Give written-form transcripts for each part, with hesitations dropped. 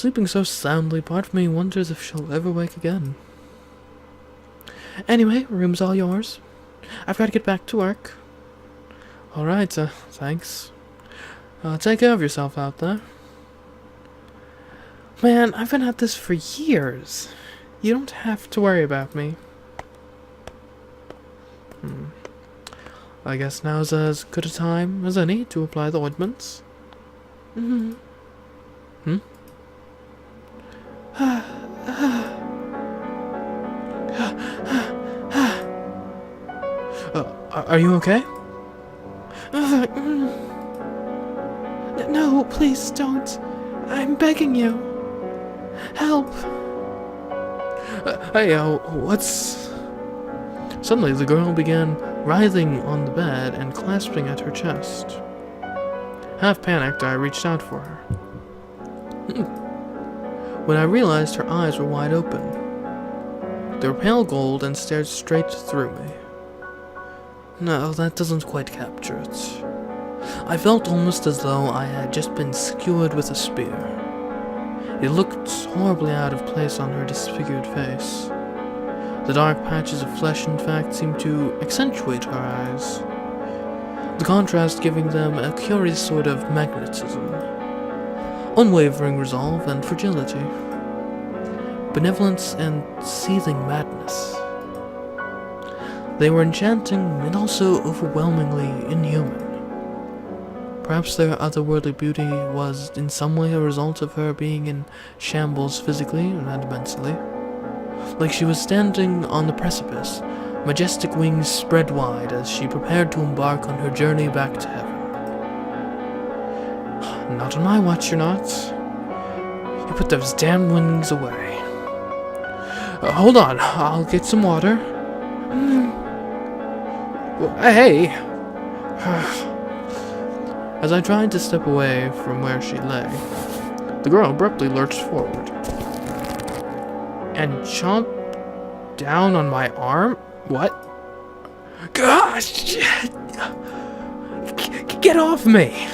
sleeping so soundly, part of me wonders if she'll ever wake again. Anyway, room's all yours. I've got to get back to work. Alright, thanks. Take care of yourself out there. Man, I've been at this for years. You don't have to worry about me. I guess now's as good a time as any to apply the ointments. Are you okay? No, please don't. I'm begging you. Help. Hey, what's... Suddenly, the girl began writhing on the bed and clasping at her chest. Half panicked, I reached out for her. When I realized her eyes were wide open. They were pale gold and stared straight through me. No, that doesn't quite capture it. I felt almost as though I had just been skewered with a spear. It looked horribly out of place on her disfigured face. The dark patches of flesh, in fact, seemed to accentuate her eyes, the contrast giving them a curious sort of magnetism, unwavering resolve and fragility, benevolence and seething madness. They were enchanting and also overwhelmingly inhuman. Perhaps their otherworldly beauty was in some way a result of her being in shambles physically and mentally. Like she was standing on the precipice, majestic wings spread wide as she prepared to embark on her journey back to heaven. Not on my watch, you're not. You put those damn wings away. Hold on, I'll get some water. Hey! As I tried to step away from where she lay, the girl abruptly lurched forward and chomped down on my arm? What? Gosh! Get off me!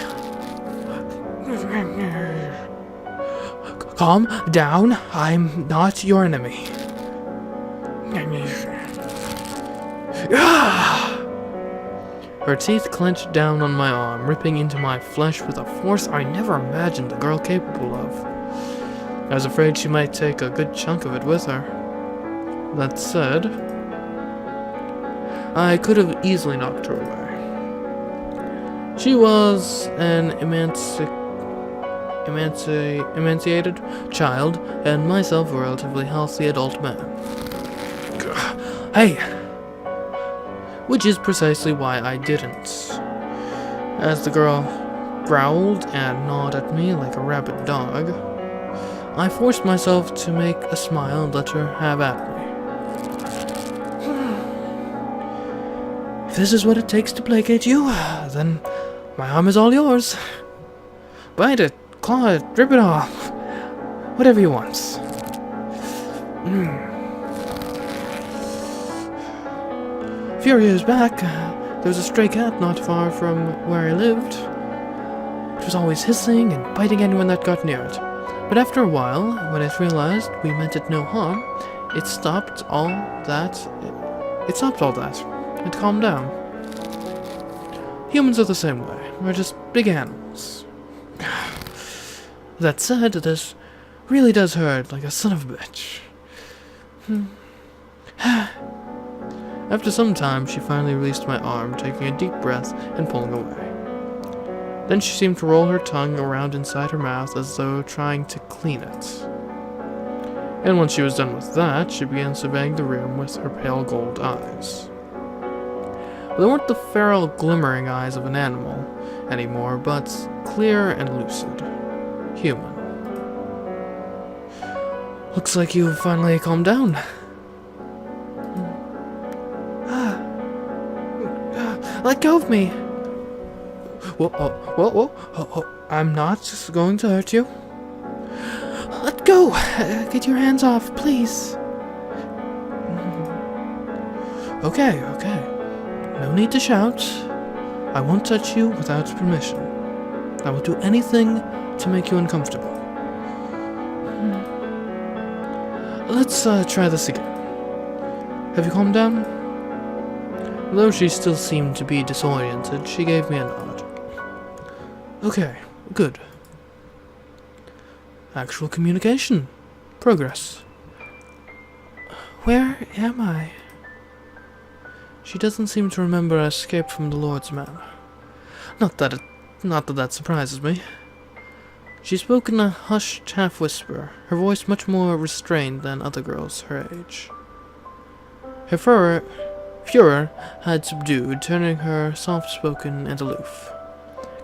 Calm down. I'm not your enemy. Her teeth clenched down on my arm, ripping into my flesh with a force I never imagined a girl capable of. I was afraid she might take a good chunk of it with her. That said, I could have easily knocked her away. She was an emancipated child, and myself a relatively healthy adult man. Hey! Which is precisely why I didn't. As the girl growled and gnawed at me like a rabid dog, I forced myself to make a smile and let her have at me. If this is what it takes to placate you, then my arm is all yours. Bite it, claw it, rip it off. Whatever you want. A few years back, there was a stray cat not far from where I lived. It was always hissing and biting anyone that got near it. But after a while, when it realized we meant it no harm, it stopped all that. It calmed down. Humans are the same way. We're just big animals. That said, this really does hurt like a son of a bitch. After some time, she finally released my arm, taking a deep breath and pulling away. Then she seemed to roll her tongue around inside her mouth as though trying to clean it. And once she was done with that, she began surveying the room with her pale gold eyes. They weren't the feral, glimmering eyes of an animal anymore, but clear and lucid. Human. Looks like you've finally calmed down. Let go of me! Whoa. I'm not going to hurt you. Let go! Get your hands off, please. Okay. No need to shout. I won't touch you without permission. I will do anything to make you uncomfortable. let's try this again. Have you calmed down? Though she still seemed to be disoriented, she gave me a nod. Okay, good. Actual communication. Progress. Where am I? She doesn't seem to remember our escape from the Lord's Manor. Not that surprises me. She spoke in a hushed half-whisper, her voice much more restrained than other girls her age. Her furor had subdued, turning her soft-spoken and aloof.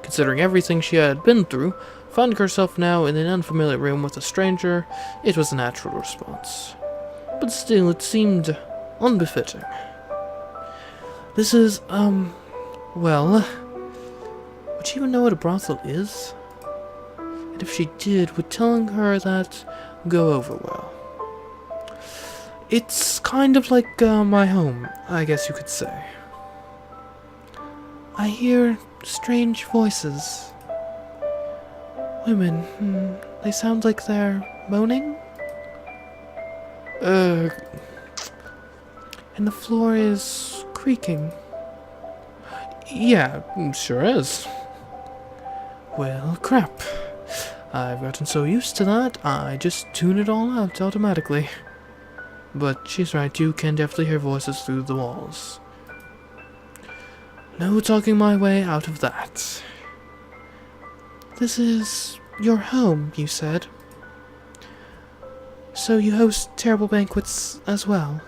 Considering everything she had been through, finding herself now in an unfamiliar room with a stranger, it was a natural response. But still, it seemed unbefitting. This is, well, would she even know what a brothel is? And if she did, would telling her that go over well? It's kind of like my home, I guess you could say. I hear strange voices. Women, they sound like they're moaning? And the floor is creaking. Yeah, sure is. Well, crap. I've gotten so used to that, I just tune it all out automatically. But she's right, you can definitely hear voices through the walls. No talking my way out of that. This is your home, you said. So you host terrible banquets as well?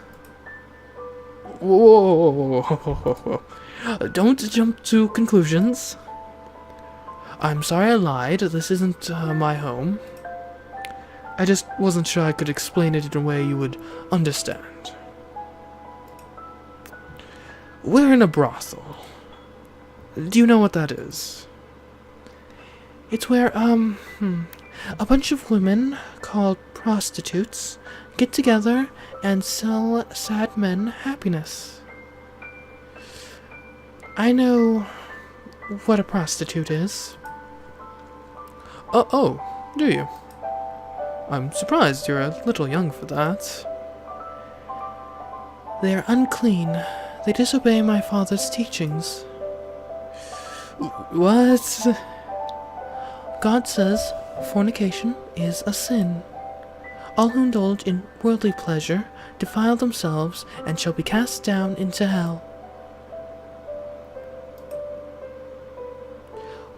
Whoa. Don't jump to conclusions. I'm sorry I lied, this isn't my home. I just wasn't sure I could explain it in a way you would understand. We're in a brothel. Do you know what that is? It's where, a bunch of women, called prostitutes, get together and sell sad men happiness. I know what a prostitute is. Oh, do you? I'm surprised you're a little young for that. They are unclean. They disobey my father's teachings. What? God says fornication is a sin. All who indulge in worldly pleasure defile themselves and shall be cast down into hell.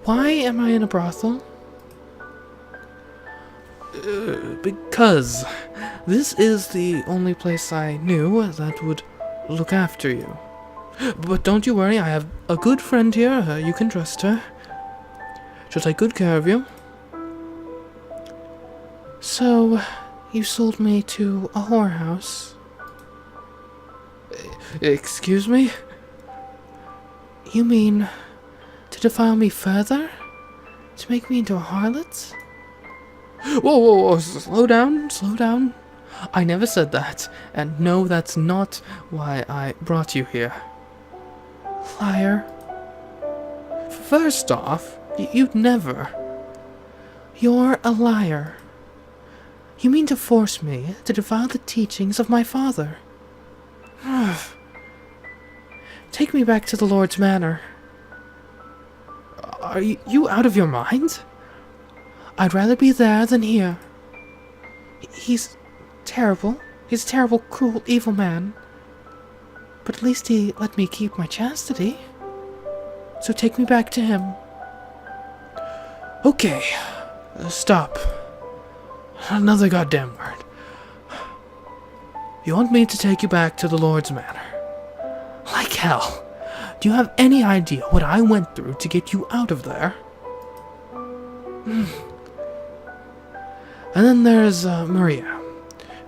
Why am I in a brothel? Because this is the only place I knew that would look after you. But don't you worry, I have a good friend here, you can trust her. She'll take good care of you. So, you sold me to a whorehouse? Excuse me? You mean to defile me further? To make me into a harlot? Whoa, slow down. I never said that, and no, that's not why I brought you here. Liar. First off, you'd never. You're a liar. You mean to force me to defile the teachings of my father? Take me back to the Lord's Manor. Are you out of your mind? I'd rather be there than here. He's terrible. He's a terrible, cruel, evil man. But at least he let me keep my chastity. So take me back to him. Okay. Stop. Another goddamn word. You want me to take you back to the Lord's Manor? Like hell. Do you have any idea what I went through to get you out of there? And then there's Maria,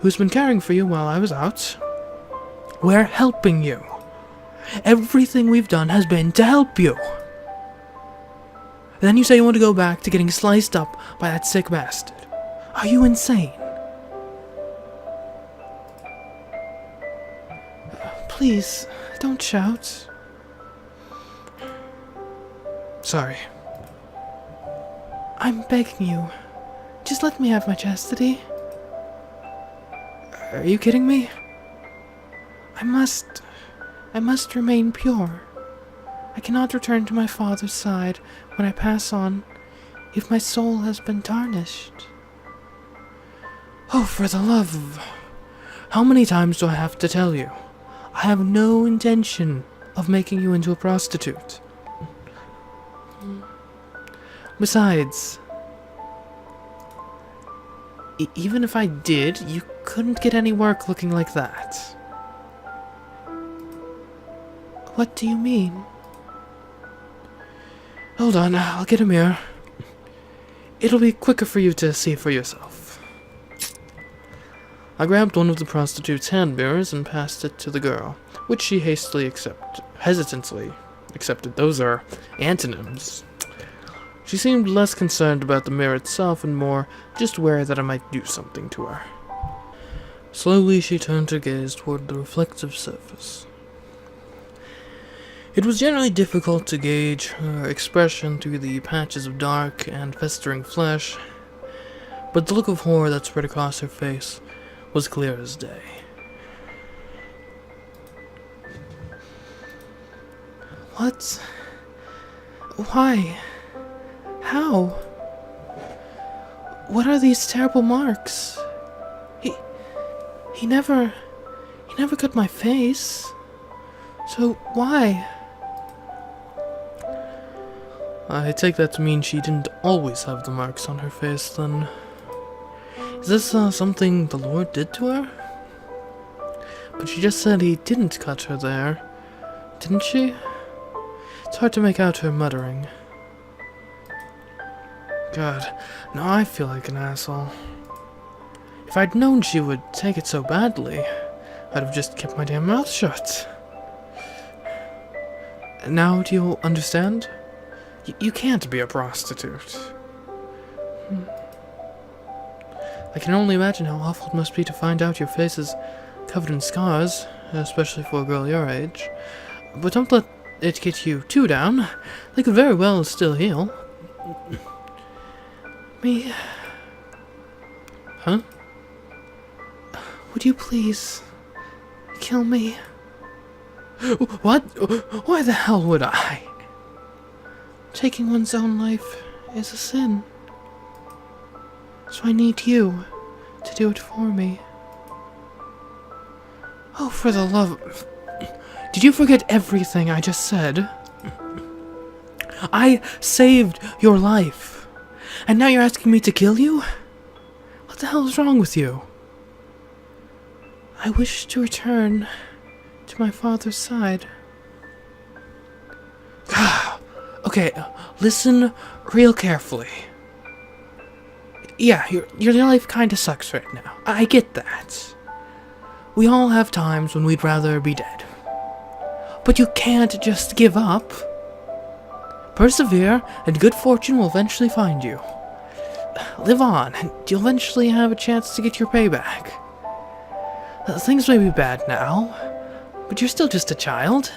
who's been caring for you while I was out. We're helping you. Everything we've done has been to help you. Then you say you want to go back to getting sliced up by that sick bastard. Are you insane? Please, don't shout. Sorry. I'm begging you. Just let me have my chastity. Are you kidding me? I must remain pure. I cannot return to my father's side when I pass on if my soul has been tarnished. Oh, for the love of... How many times do I have to tell you? I have no intention of making you into a prostitute. Besides, even if I did, you couldn't get any work looking like that. What do you mean? Hold on, I'll get a mirror. It'll be quicker for you to see for yourself. I grabbed one of the prostitute's hand mirrors and passed it to the girl, which she hesitantly accepted. Those are antonyms. She seemed less concerned about the mirror itself and more just aware that I might do something to her. Slowly she turned her gaze toward the reflective surface. It was generally difficult to gauge her expression through the patches of dark and festering flesh, but the look of horror that spread across her face was clear as day. What? Why? How? What are these terrible marks? He never cut my face. So why? I take that to mean she didn't always have the marks on her face, then. Is this something the Lord did to her? But she just said he didn't cut her there, didn't she? It's hard to make out her muttering. God, now I feel like an asshole. If I'd known she would take it so badly, I'd have just kept my damn mouth shut. Now do you understand? You can't be a prostitute. I can only imagine how awful it must be to find out your face is covered in scars, especially for a girl your age. But don't let it get you too down. They could very well still heal. Me? Huh? Would you please kill me? What? Why the hell would I? Taking one's own life is a sin. So I need you to do it for me. Oh, for the love of... Did you forget everything I just said? I saved your life. And now you're asking me to kill you? What the hell is wrong with you? I wish to return to my father's side. Okay, listen real carefully. Yeah, your life kinda sucks right now. I get that. We all have times when we'd rather be dead. But you can't just give up. Persevere, and good fortune will eventually find you. Live on, and you'll eventually have a chance to get your payback. Things may be bad now, but you're still just a child.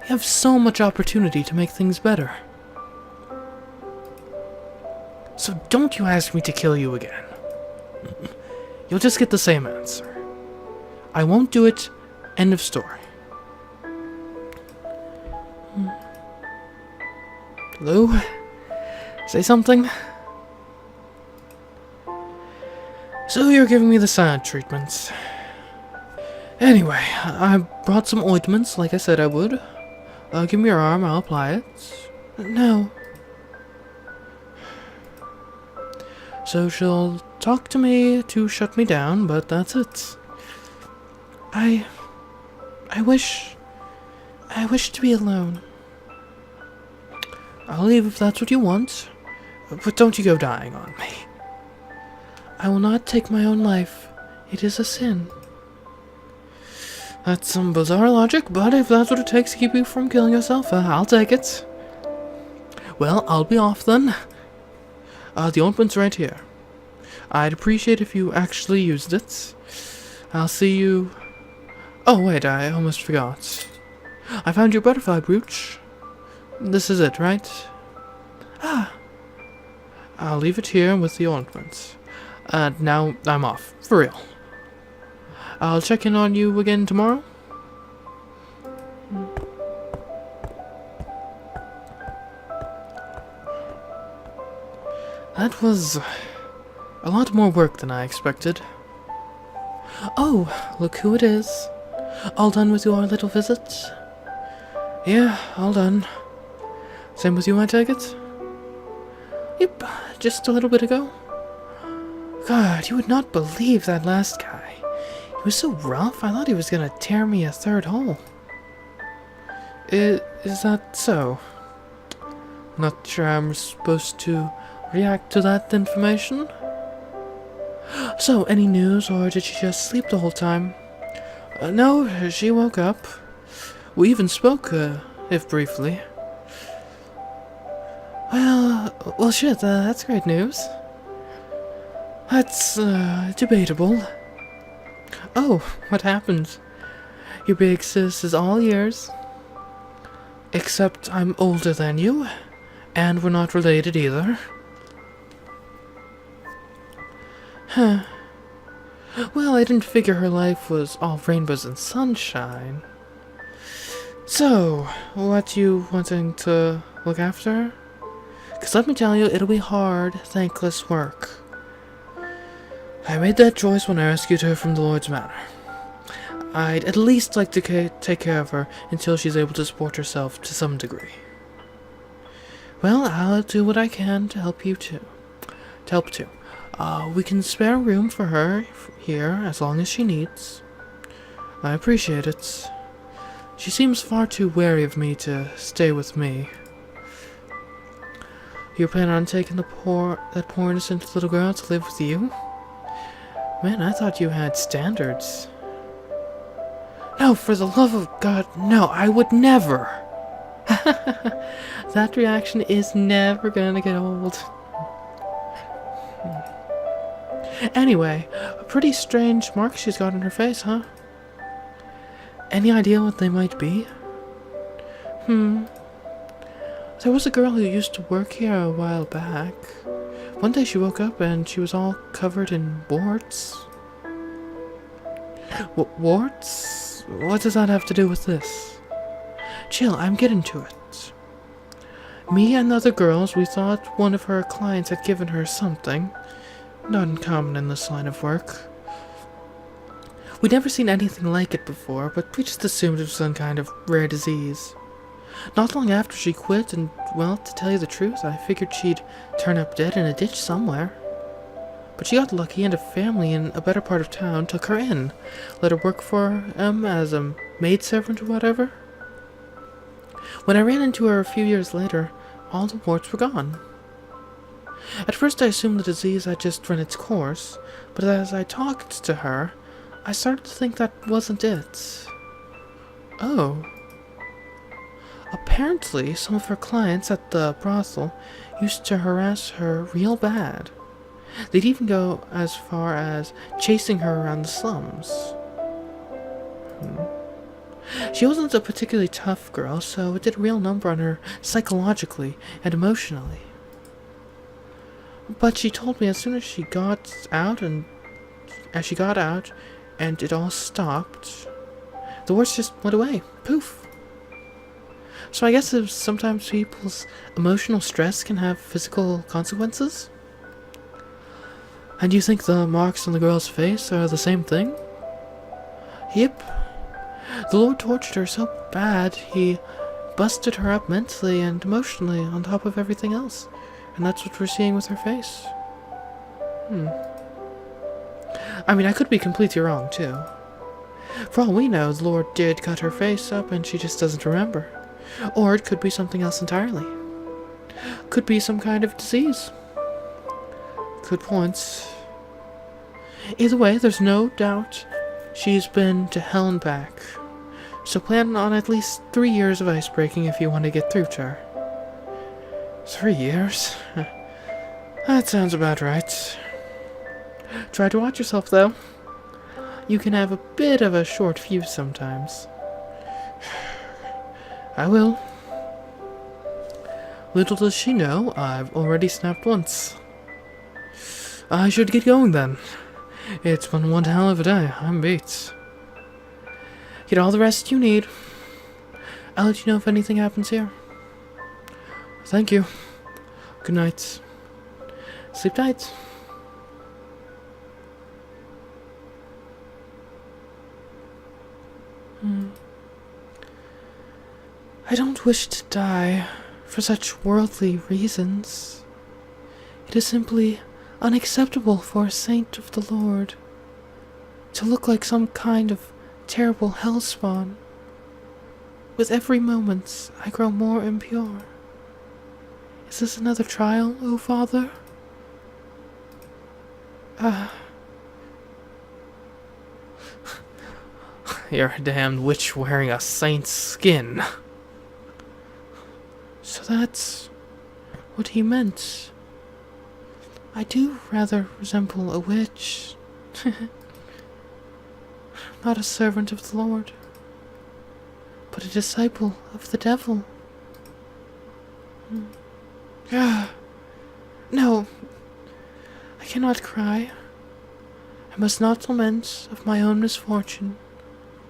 You have so much opportunity to make things better. So don't you ask me to kill you again. You'll just get the same answer. I won't do it. End of story. Hello? Say something? So you're giving me the silent treatments. Anyway, I brought some ointments like I said I would. Give me your arm, I'll apply it. No. So she'll talk to me to shut me down, but that's it. I wish to be alone. I'll leave if that's what you want, but don't you go dying on me. I will not take my own life. It is a sin. That's some bizarre logic, but if that's what it takes to keep you from killing yourself, I'll take it. Well, I'll be off then. The ointment's right here. I'd appreciate if you actually used it. I'll see you... Oh, wait, I almost forgot. I found your butterfly brooch. This is it, right? Ah. I'll leave it here with the ointment. Now I'm off. For real. I'll check in on you again tomorrow. That was a lot more work than I expected. Oh, look who it is. All done with your little visit? Yeah, all done. Same with you, I take it? Yep, just a little bit ago. God, you would not believe that last guy. He was so rough, I thought he was gonna tear me a third hole. Is that so? Not sure I'm supposed to react to that information. So, any news, or did she just sleep the whole time? No, she woke up. We even spoke, if briefly. Well shit, that's great news. That's, debatable. Oh, what happened? Your big sis is all ears. Except I'm older than you, and we're not related either. Huh. Well, I didn't figure her life was all rainbows and sunshine. So, what you wanting to look after her? 'Cause let me tell you, it'll be hard, thankless work. I made that choice when I rescued her from the Lord's Manor. I'd at least like to take care of her until she's able to support herself to some degree. Well, I'll do what I can to help you too. We can spare room for her here as long as she needs. I appreciate it. She seems far too wary of me to stay with me. You're planning on taking that poor innocent little girl to live with you? Man, I thought you had standards. No, for the love of God, no, I would never. That reaction is never gonna get old. Anyway, a pretty strange mark she's got on her face, huh? Any idea what they might be? There was a girl who used to work here a while back. One day she woke up and she was all covered in warts. Warts? What does that have to do with this? Chill, I'm getting to it. Me and the other girls, we thought one of her clients had given her something. Not uncommon in this line of work. We'd never seen anything like it before, but we just assumed it was some kind of rare disease. Not long after she quit, and, well, to tell you the truth, I figured she'd turn up dead in a ditch somewhere. But she got lucky, and a family in a better part of town took her in, let her work for them as a maidservant or whatever. When I ran into her a few years later, all the warts were gone. At first I assumed the disease had just run its course, but as I talked to her, I started to think that wasn't it. Oh. Apparently, some of her clients at the brothel used to harass her real bad. They'd even go as far as chasing her around the slums. She wasn't a particularly tough girl, so it did a real number on her psychologically and emotionally. But she told me as soon as she got out and it all stopped, the worst just went away. Poof. So I guess sometimes people's emotional stress can have physical consequences? And you think the marks on the girl's face are the same thing? Yep. The Lord tortured her so bad, he busted her up mentally and emotionally on top of everything else. And that's what we're seeing with her face. I mean, I could be completely wrong, too. For all we know, the Lord did cut her face up and she just doesn't remember. Or it could be something else entirely. Could be some kind of disease. Good points. Either way, there's no doubt she's been to hell and back. So plan on at least 3 years of ice breaking if you want to get through to her. 3 years? That sounds about right. Try to watch yourself, though. You can have a bit of a short fuse sometimes. I will. Little does she know, I've already snapped once. I should get going then. It's been one hell of a day. I'm beat. Get all the rest you need. I'll let you know if anything happens here. Thank you. Good night. Sleep tight. I don't wish to die for such worldly reasons. It is simply unacceptable for a saint of the Lord to look like some kind of terrible hellspawn. With every moment, I grow more impure. Is this another trial, O Father? You're a damned witch wearing a saint's skin. So that's what he meant. I do rather resemble a witch. Not a servant of the Lord, but a disciple of the devil. No, I cannot cry. I must not lament of my own misfortune.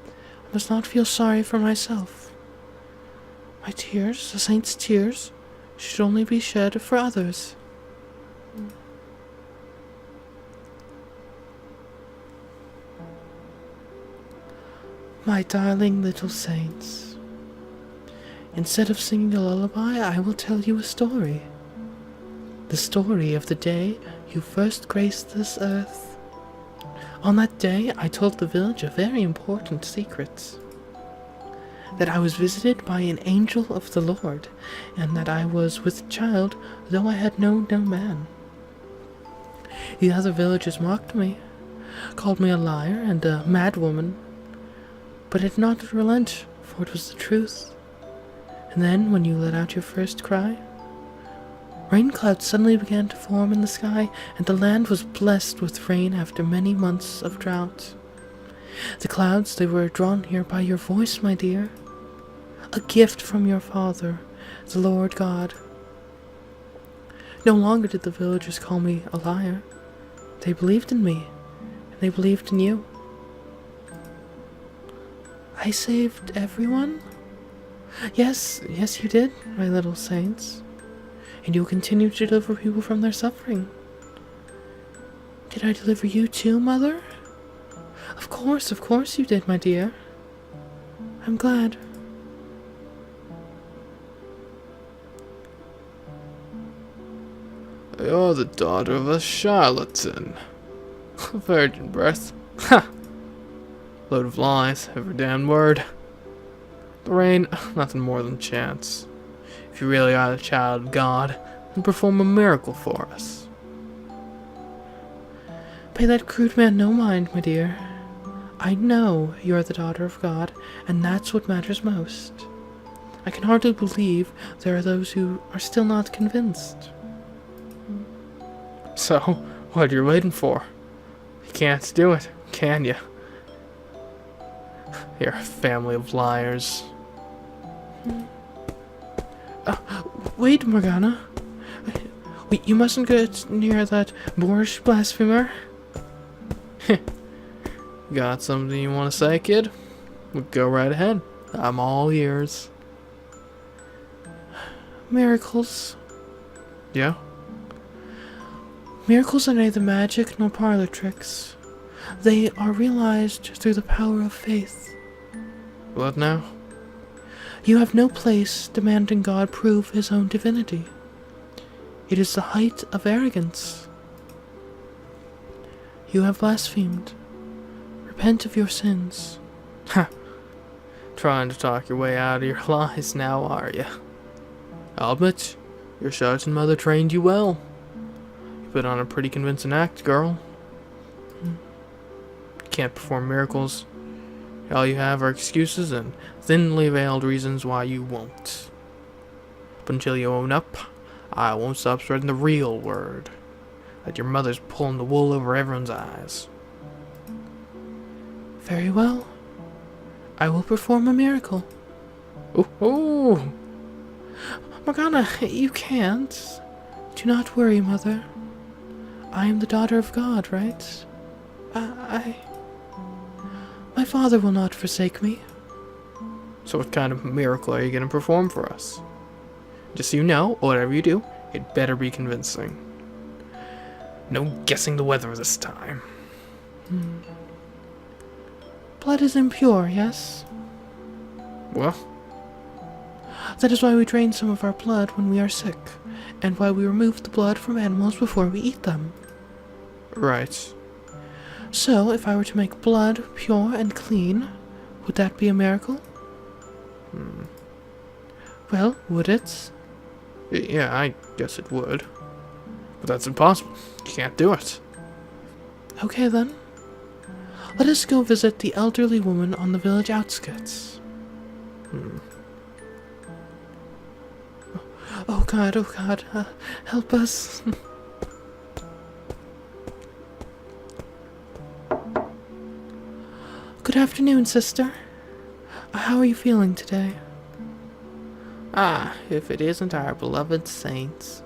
I must not feel sorry for myself. My tears, a saint's tears, should only be shed for others. My darling little saints, instead of singing a lullaby, I will tell you a story. The story of the day you first graced this earth. On that day, I told the village a very important secret. That I was visited by an angel of the Lord, and that I was with child, though I had known no man. The other villagers mocked me, called me a liar and a mad woman, but it did not relent, for it was the truth. And then, when you let out your first cry, rain clouds suddenly began to form in the sky, and the land was blessed with rain after many months of drought. The clouds, they were drawn here by your voice, my dear. A gift from your Father, the Lord God. No longer did the villagers call me a liar. They believed in me, and they believed in you. I saved everyone? Yes, you did, my little saints. And you will continue to deliver people from their suffering. Did I deliver you too, Mother? Of course you did, my dear. I'm glad. You're the daughter of a charlatan. Virgin birth. Ha! Load of lies, every damned word. The rain, nothing more than chance. If you really are the child of God, then perform a miracle for us. Pay that crude man no mind, my dear. I know you're the daughter of God, and that's what matters most. I can hardly believe there are those who are still not convinced. So, what you're waiting for? You can't do it, can you? You're a family of liars. Wait, Morgana. Wait, you mustn't get near that boorish blasphemer. Got something you want to say, kid? Well, go right ahead. I'm all ears. Miracles. Yeah? Miracles are neither magic nor parlor tricks. They are realized through the power of faith. What now? You have no place demanding God prove his own divinity. It is the height of arrogance. You have blasphemed. Repent of your sins. Ha! Trying to talk your way out of your lies now, are you? I'll admit, your shouting mother trained you well. You put on a pretty convincing act, girl. You can't perform miracles. All you have are excuses and thinly veiled reasons why you won't. But until you own up, I won't stop spreading the real word. That your mother's pulling the wool over everyone's eyes. Very well. I will perform a miracle. Ooh! Morgana, you can't. Do not worry, Mother. I am the daughter of God, right? My father will not forsake me. So what kind of miracle are you going to perform for us? Just so you know, whatever you do, it better be convincing. No guessing the weather this time. Blood is impure, yes? Well, That is why we drain some of our blood when we are sick, and why we remove the blood from animals before we eat them. right. So, if I were to make blood pure and clean, would that be a miracle? Well, would it? Yeah, I guess it would. But that's impossible. You can't do it. Okay then. Let us go visit the elderly woman on the village outskirts. Oh God, help us. Good afternoon, sister. How are you feeling today? Ah, if it isn't our beloved saints.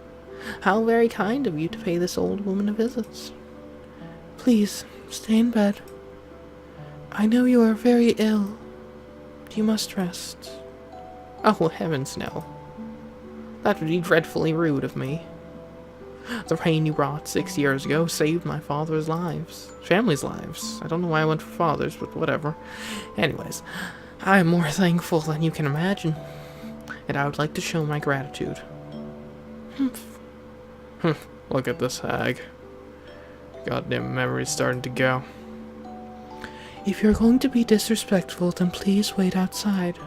How very kind of you to pay this old woman a visit. Please, stay in bed. I know you are very ill. You must rest. Oh, heavens no. That would be dreadfully rude of me. The rain you brought 6 years ago saved my father's family's lives. I don't know why I went for fathers, but whatever. Anyways, I am more thankful than you can imagine, and I would like to show my gratitude. Look at this hag. Goddamn memory's starting to go. If you're going to be disrespectful, then please wait outside.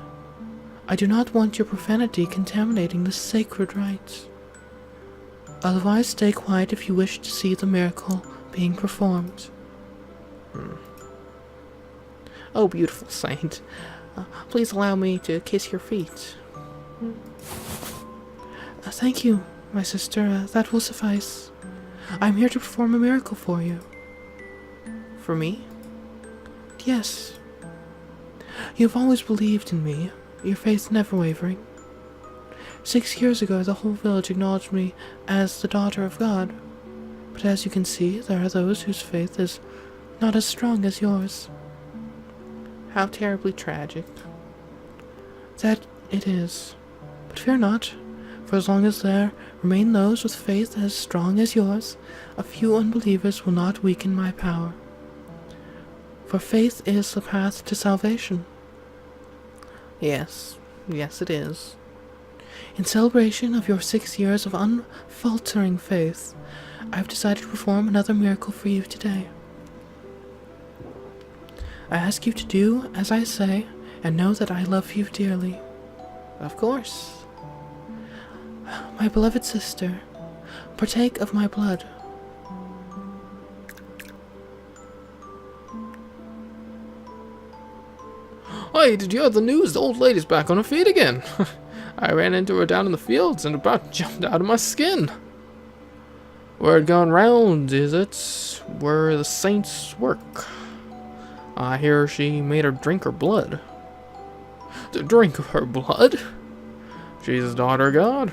I do not want your profanity contaminating this sacred rite. Otherwise, stay quiet if you wish to see the miracle being performed. Oh, beautiful saint. Please allow me to kiss your feet. Thank you, my sister. That will suffice. I'm here to perform a miracle for you. For me? Yes. You have always believed in me, your faith never wavering. 6 years ago, the whole village acknowledged me as the daughter of God. But as you can see, there are those whose faith is not as strong as yours. How terribly tragic. That it is. But fear not, for as long as there remain those with faith as strong as yours, a few unbelievers will not weaken my power. For faith is the path to salvation. Yes it is. In celebration of your 6 years of unfaltering faith, I have decided to perform another miracle for you today. I ask you to do as I say, and know that I love you dearly. Of course. My beloved sister, partake of my blood. Hey, did you hear the news? The old lady's back on her feet again. I ran into her down in the fields and about jumped out of my skin. Word gone round, is it? Where the saints work. I hear she made her drink her blood. To drink her blood? She's a daughter of God.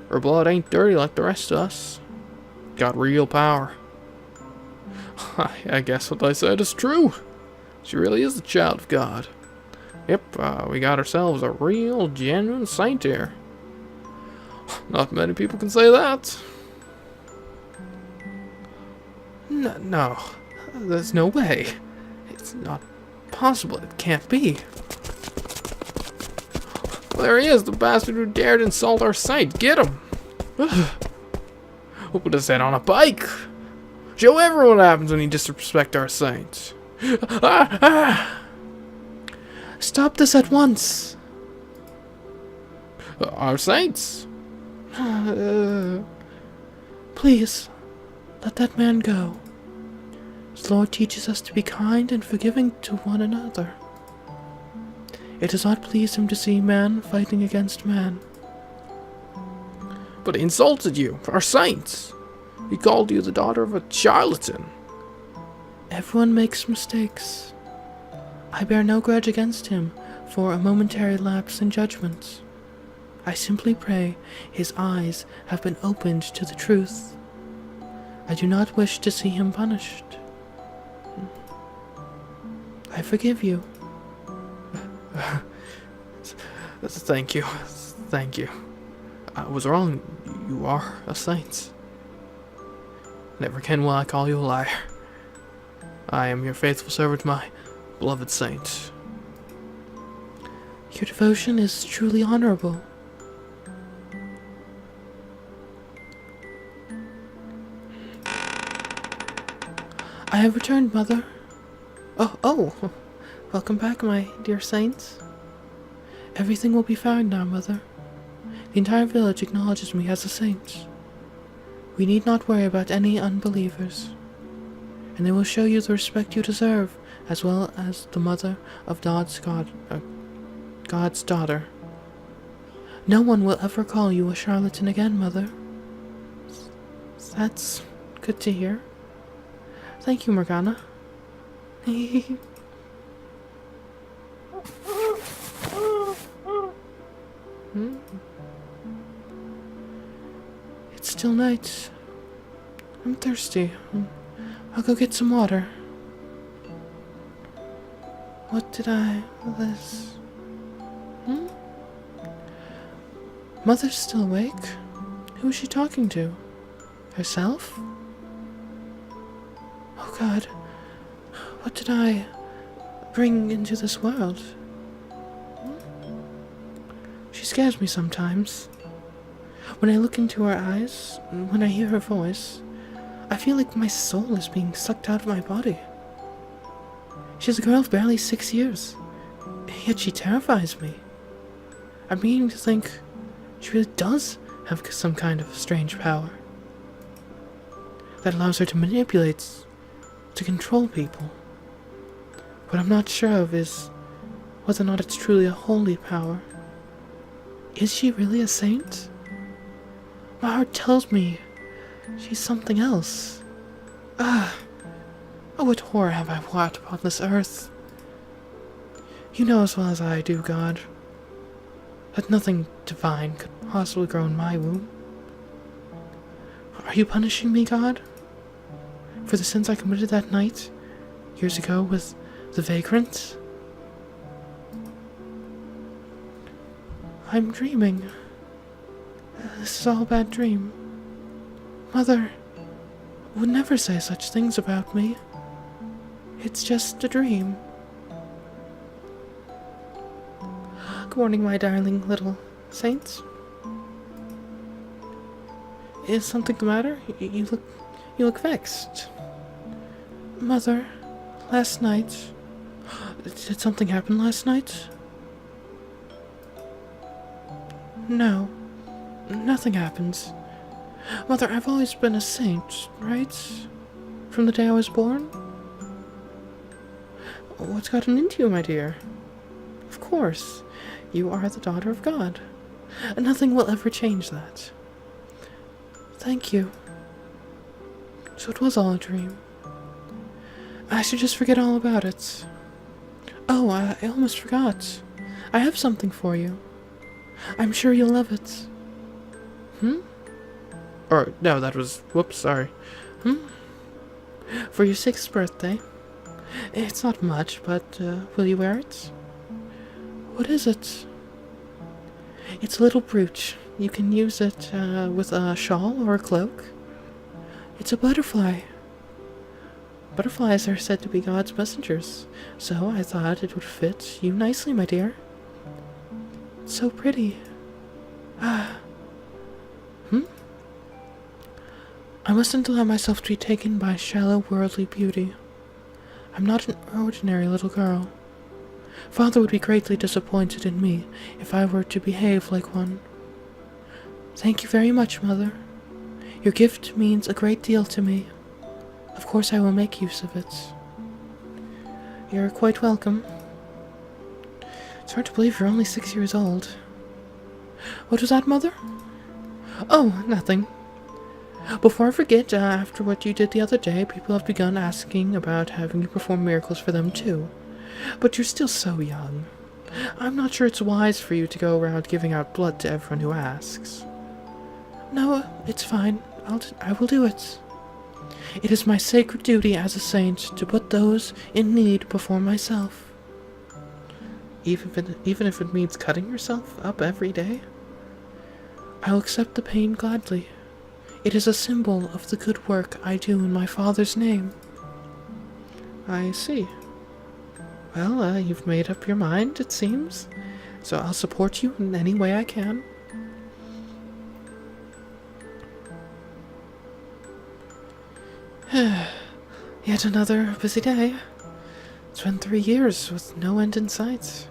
Her blood ain't dirty like the rest of us. Got real power. I guess what they said is true. She really is the child of God. Yep, we got ourselves a real, genuine saint here. Not many people can say that. No, there's no way. It's not possible. It can't be. There he is, the bastard who dared insult our saint. Get him! We'll put his head on a bike. Show everyone what happens when you disrespect our saints. Stop this at once. Our saints? Please, let that man go. The Lord teaches us to be kind and forgiving to one another. It does not please him to see man fighting against man. But he insulted you, our saints. He called you the daughter of a charlatan. Everyone makes mistakes. I bear no grudge against him for a momentary lapse in judgment. I simply pray his eyes have been opened to the truth. I do not wish to see him punished. I forgive you. Thank you. Thank you. I was wrong. You are a saint. Never again will I call you a liar. I am your faithful servant, my beloved saint. Your devotion is truly honorable. I have returned, Mother. Oh, welcome back, my dear saints. Everything will be fine now, Mother. The entire village acknowledges me as a saint. We need not worry about any unbelievers, and they will show you the respect you deserve, as well as the mother of God's daughter. No one will ever call you a charlatan again, Mother. That's good to hear. Thank you, Morgana. It's still night. I'm thirsty. I'll go get some water. What did this? Mother's still awake? Who is she talking to? Herself? Oh God, what did I bring into this world? She scares me sometimes. When I look into her eyes, and when I hear her voice, I feel like my soul is being sucked out of my body. She's a girl of barely 6 years, yet she terrifies me. I'm beginning to think she really does have some kind of strange power that allows her to manipulate, to control people. What I'm not sure of is whether or not it's truly a holy power. Is she really a saint? My heart tells me she's something else. Oh, what horror have I brought upon this earth? You know as well as I do, God, that nothing divine could possibly grow in my womb. Are you punishing me, God, for the sins I committed that night, years ago, with the vagrant? I'm dreaming. This is all a bad dream. Mother would never say such things about me. It's just a dream. Good morning, my darling little saints. Is something the matter? You look vexed. Mother, last night... Did something happen last night? No, nothing happens. Mother, I've always been a saint, right? From the day I was born? What's gotten into you, my dear? Of course, you are the daughter of God. And nothing will ever change that. Thank you. So it was all a dream. I should just forget all about it. Oh, I almost forgot. I have something for you. I'm sure you'll love it. Or, no, that was... Whoops, sorry. For your 6th birthday. It's not much, but will you wear it? What is it? It's a little brooch. You can use it with a shawl or a cloak. It's a butterfly. Butterflies are said to be God's messengers, so I thought it would fit you nicely, my dear. It's so pretty. I mustn't allow myself to be taken by shallow worldly beauty. I'm not an ordinary little girl. Father would be greatly disappointed in me if I were to behave like one. Thank you very much, Mother. Your gift means a great deal to me. Of course I will make use of it. You're quite welcome. It's hard to believe you're only 6 years old. What was that, Mother? Oh, nothing. Before I forget, after what you did the other day, people have begun asking about having you perform miracles for them too. But you're still so young. I'm not sure it's wise for you to go around giving out blood to everyone who asks. No, it's fine. I will do it. It is my sacred duty as a saint to put those in need before myself. Even if it means cutting yourself up every day? I'll accept the pain gladly. It is a symbol of the good work I do in my Father's name. I see. Well, you've made up your mind, it seems, so I'll support you in any way I can. Yet another busy day. It's been 3 years with no end in sight.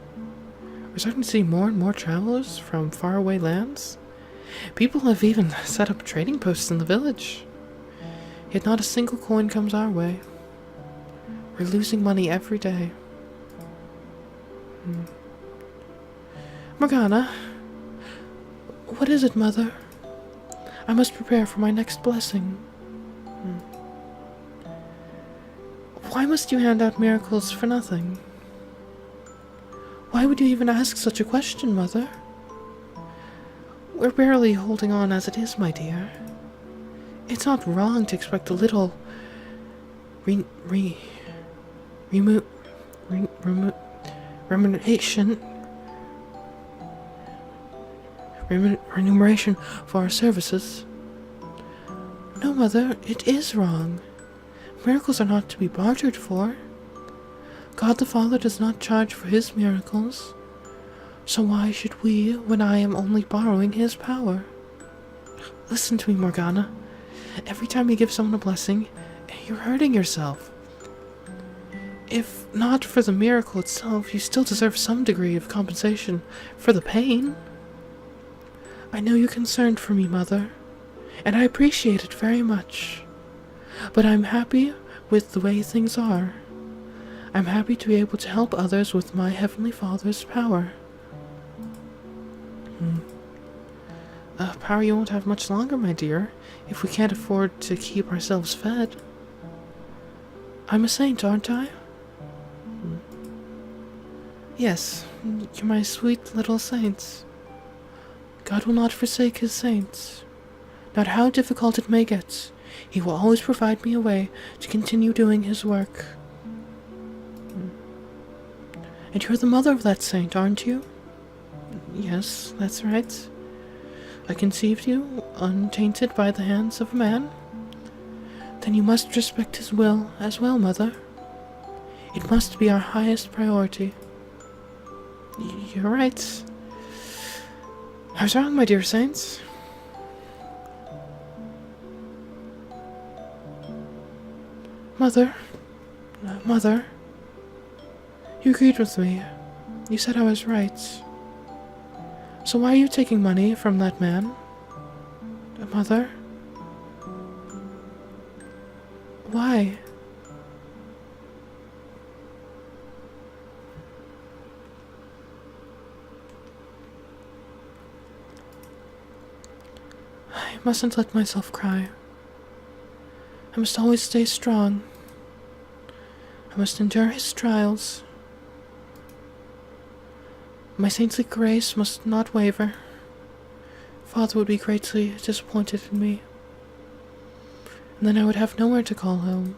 We're starting to see more and more travelers from faraway lands. People have even set up trading posts in the village. Yet not a single coin comes our way. We're losing money every day. Morgana. What is it, Mother? I must prepare for my next blessing. Why must you hand out miracles for nothing? Why would you even ask such a question, Mother? We're barely holding on as it is, my dear. It's not wrong to expect a little remuneration for our services. No, Mother, it is wrong. Miracles are not to be bartered for. God the Father does not charge for his miracles, so why should we when I am only borrowing his power? Listen to me, Morgana. Every time you give someone a blessing, you're hurting yourself. If not for the miracle itself, you still deserve some degree of compensation for the pain. I know you're concerned for me, Mother, and I appreciate it very much. But I'm happy with the way things are. I'm happy to be able to help others with my Heavenly Father's power. Power you won't have much longer, my dear, if we can't afford to keep ourselves fed. I'm a saint, aren't I? Yes, you're my sweet little saints. God will not forsake his saints. No matter how difficult it may get, he will always provide me a way to continue doing his work. And you're the mother of that saint, aren't you? Yes, that's right. I conceived you, untainted by the hands of a man. Then you must respect his will as well, Mother. It must be our highest priority. You're right. I was wrong, my dear saints. Mother, you agreed with me. You said I was right. So why are you taking money from that man? Mother? Why? I mustn't let myself cry. I must always stay strong. I must endure his trials. My saintly grace must not waver. Father would be greatly disappointed in me. And then I would have nowhere to call home.